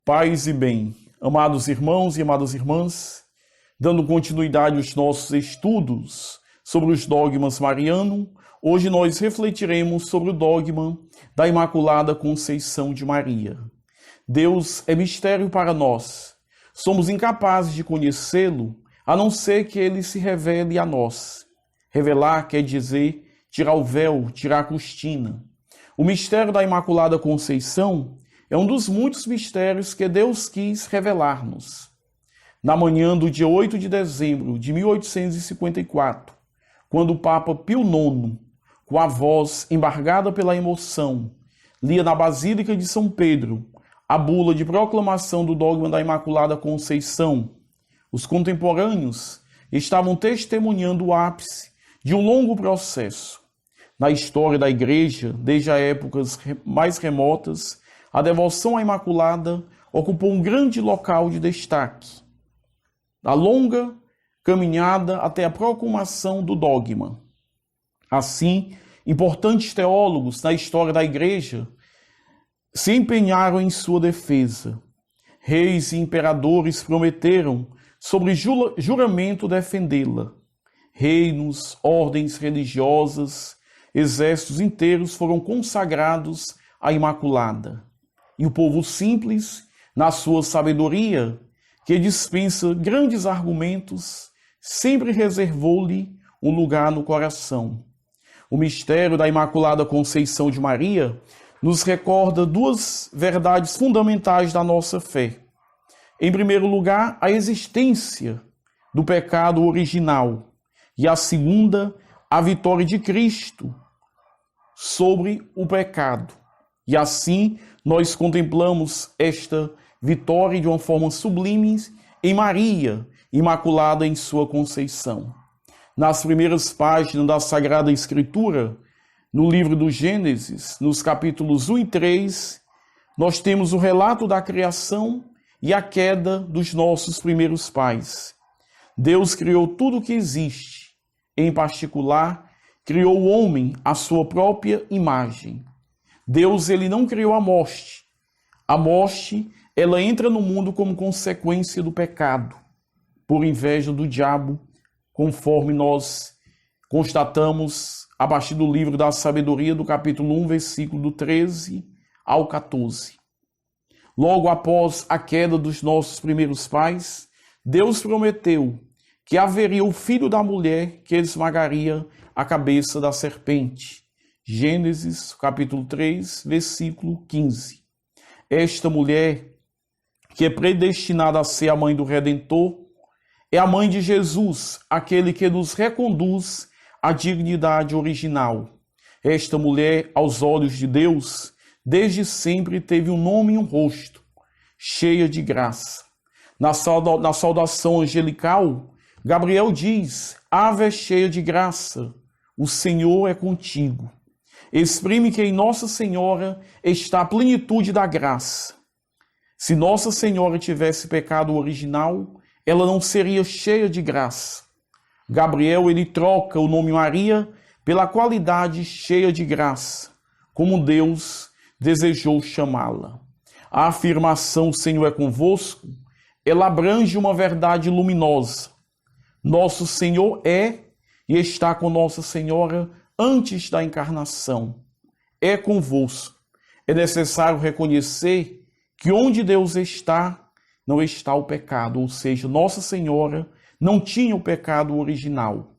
Paz e bem, amados irmãos e amadas irmãs, dando continuidade aos nossos estudos sobre os dogmas marianos, hoje nós refletiremos sobre o dogma da Imaculada Conceição de Maria. Deus é mistério para nós. Somos incapazes de conhecê-lo, a não ser que ele se revele a nós. Revelar quer dizer tirar o véu, tirar a cortina. O mistério da Imaculada Conceição é um dos muitos mistérios que Deus quis revelar-nos. Na manhã do dia 8 de dezembro de 1854, quando o Papa Pio IX, com a voz embargada pela emoção, lia na Basílica de São Pedro a bula de proclamação do dogma da Imaculada Conceição, os contemporâneos estavam testemunhando o ápice de um longo processo. Na história da Igreja, desde as épocas mais remotas, a devoção à Imaculada ocupou um grande local de destaque. A longa caminhada até a proclamação do dogma. Assim, importantes teólogos na história da Igreja se empenharam em sua defesa. Reis e imperadores prometeram, sobre juramento, defendê-la. Reinos, ordens religiosas, exércitos inteiros foram consagrados à Imaculada. E o povo simples, na sua sabedoria, que dispensa grandes argumentos, sempre reservou-lhe um lugar no coração. O mistério da Imaculada Conceição de Maria nos recorda duas verdades fundamentais da nossa fé. Em primeiro lugar, a existência do pecado original. E a segunda, a vitória de Cristo sobre o pecado. E assim, nós contemplamos esta vitória de uma forma sublime em Maria, Imaculada em sua conceição. Nas primeiras páginas da Sagrada Escritura, no livro do Gênesis, nos capítulos 1 e 3, nós temos o relato da criação e a queda dos nossos primeiros pais. Deus criou tudo o que existe, em particular, criou o homem à sua própria imagem. Deus, ele não criou a morte. A morte, ela entra no mundo como consequência do pecado, por inveja do diabo, conforme nós constatamos a partir do livro da Sabedoria, do capítulo 1, versículo do 13 ao 14. Logo após a queda dos nossos primeiros pais, Deus prometeu que haveria o filho da mulher que esmagaria a cabeça da serpente. Gênesis, capítulo 3, versículo 15. Esta mulher, que é predestinada a ser a mãe do Redentor, é a mãe de Jesus, aquele que nos reconduz à dignidade original. Esta mulher, aos olhos de Deus, desde sempre teve um nome e um rosto, cheia de graça. Na saudação angelical, Gabriel diz: Ave cheia de graça, o Senhor é contigo. Exprime que em Nossa Senhora está a plenitude da graça. Se Nossa Senhora tivesse pecado original, ela não seria cheia de graça. Gabriel, ele troca o nome Maria pela qualidade cheia de graça, como Deus desejou chamá-la. A afirmação Senhor é convosco, ela abrange uma verdade luminosa. Nosso Senhor é e está com Nossa Senhora antes da encarnação. É convosco. É necessário reconhecer que onde Deus está, não está o pecado, ou seja, Nossa Senhora não tinha o pecado original.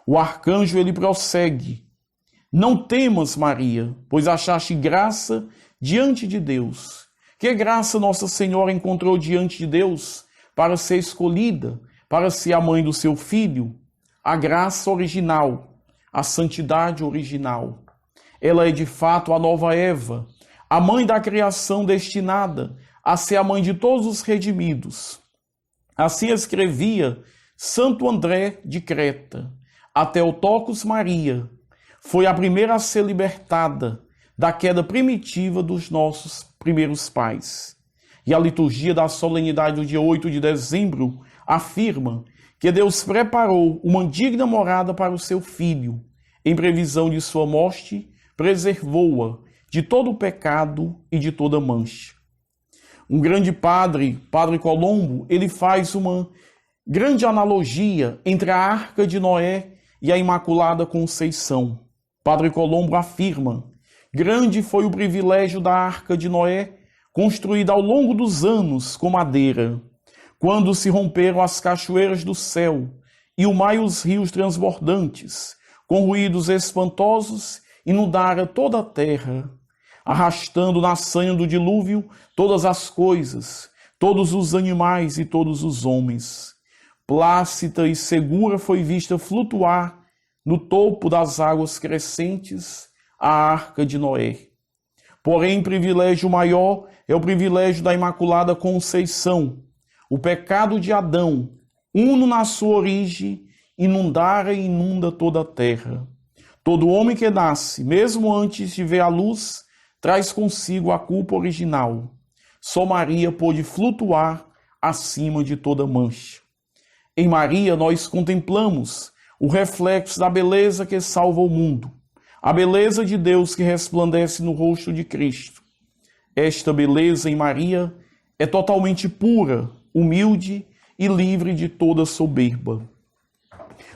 O arcanjo, ele prossegue: Não temas, Maria, pois achaste graça diante de Deus. Que graça Nossa Senhora encontrou diante de Deus para ser escolhida, para ser a mãe do seu filho? A graça original, a santidade original. Ela é de fato a nova Eva, a mãe da criação destinada a ser a mãe de todos os redimidos. Assim escrevia Santo André de Creta. A Theotokos Maria foi a primeira a ser libertada da queda primitiva dos nossos primeiros pais. E a liturgia da solenidade do dia 8 de dezembro afirma que Deus preparou uma digna morada para o seu filho. Em previsão de sua morte, preservou-a de todo o pecado e de toda mancha. Um grande padre, Padre Colombo, ele faz uma grande analogia entre a Arca de Noé e a Imaculada Conceição. Padre Colombo afirma: grande foi o privilégio da Arca de Noé, construída ao longo dos anos com madeira, quando se romperam as cachoeiras do céu e o mar e os rios transbordantes, com ruídos espantosos, inundaram toda a terra, arrastando na sanha do dilúvio todas as coisas, todos os animais e todos os homens. Plácida e segura foi vista flutuar no topo das águas crescentes a Arca de Noé. Porém, privilégio maior é o privilégio da Imaculada Conceição. O pecado de Adão, uno na sua origem, inundara e inunda toda a terra. Todo homem que nasce, mesmo antes de ver a luz, traz consigo a culpa original. Só Maria pôde flutuar acima de toda mancha. Em Maria nós contemplamos o reflexo da beleza que salva o mundo, a beleza de Deus que resplandece no rosto de Cristo. Esta beleza em Maria é totalmente pura, humilde e livre de toda soberba.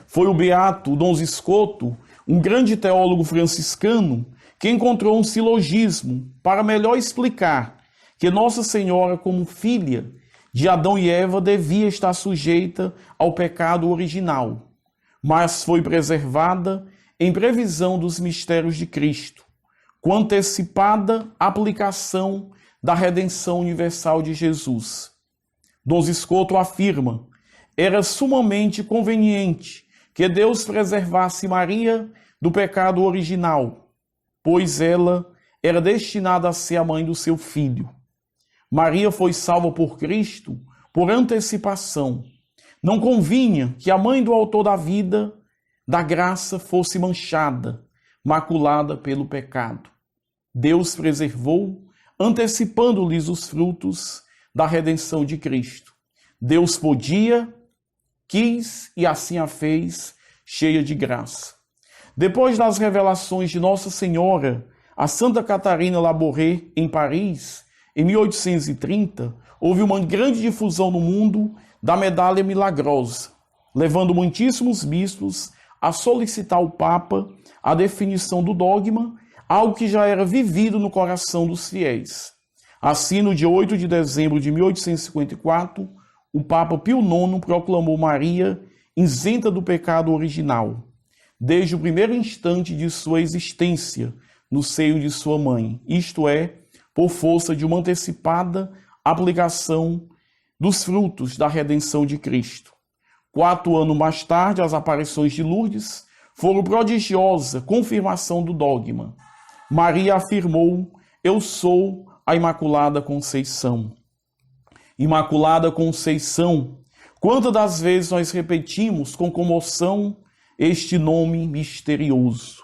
Foi o beato Dom Scoto, um grande teólogo franciscano, que encontrou um silogismo para melhor explicar que Nossa Senhora, como filha de Adão e Eva, devia estar sujeita ao pecado original, mas foi preservada em previsão dos mistérios de Cristo, com antecipada aplicação da redenção universal de Jesus. Dom Scoto afirma: era sumamente conveniente que Deus preservasse Maria do pecado original, pois ela era destinada a ser a mãe do seu filho. Maria foi salva por Cristo por antecipação. Não convinha que a mãe do autor da vida, da graça, fosse manchada, maculada pelo pecado. Deus preservou, antecipando-lhes os frutos da redenção de Cristo. Deus podia, quis e assim a fez, cheia de graça. Depois das revelações de Nossa Senhora a Santa Catarina Labouré, em Paris, em 1830, houve uma grande difusão no mundo da medalha milagrosa, levando muitíssimos bispos a solicitar ao Papa a definição do dogma, algo que já era vivido no coração dos fiéis. Assim, no dia 8 de dezembro de 1854, o Papa Pio IX proclamou Maria isenta do pecado original, desde o primeiro instante de sua existência no seio de sua mãe, isto é, por força de uma antecipada aplicação dos frutos da redenção de Cristo. 4 anos mais tarde, as aparições de Lourdes foram prodigiosa confirmação do dogma. Maria afirmou: eu sou a Imaculada Conceição. Imaculada Conceição, quantas das vezes nós repetimos com comoção este nome misterioso,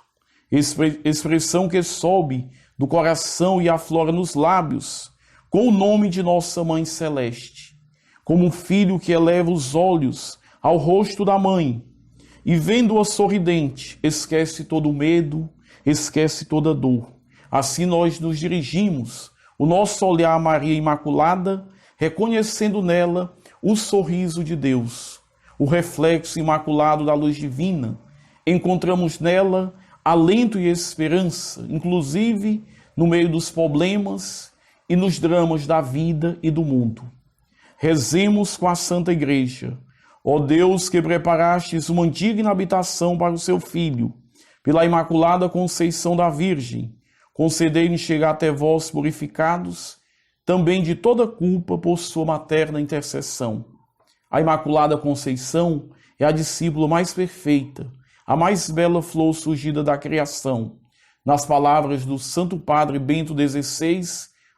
expressão que sobe do coração e aflora nos lábios, com o nome de Nossa Mãe Celeste, como um filho que eleva os olhos ao rosto da mãe, e vendo-a sorridente, esquece todo o medo, esquece toda dor. Assim nós nos dirigimos, o nosso olhar a Maria Imaculada, reconhecendo nela o sorriso de Deus, o reflexo imaculado da luz divina. Encontramos nela alento e esperança, inclusive no meio dos problemas e nos dramas da vida e do mundo. Rezemos com a Santa Igreja. Ó Deus, que preparastes uma digna habitação para o seu Filho, pela Imaculada Conceição da Virgem, concedei-nos chegar até vós purificados, também de toda culpa por sua materna intercessão. A Imaculada Conceição é a discípula mais perfeita, a mais bela flor surgida da criação. Nas palavras do Santo Padre Bento XVI,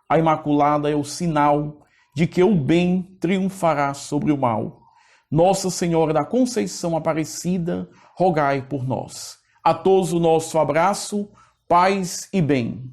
a Imaculada é o sinal de que o bem triunfará sobre o mal. Nossa Senhora da Conceição Aparecida, rogai por nós. A todos o nosso abraço, paz e bem.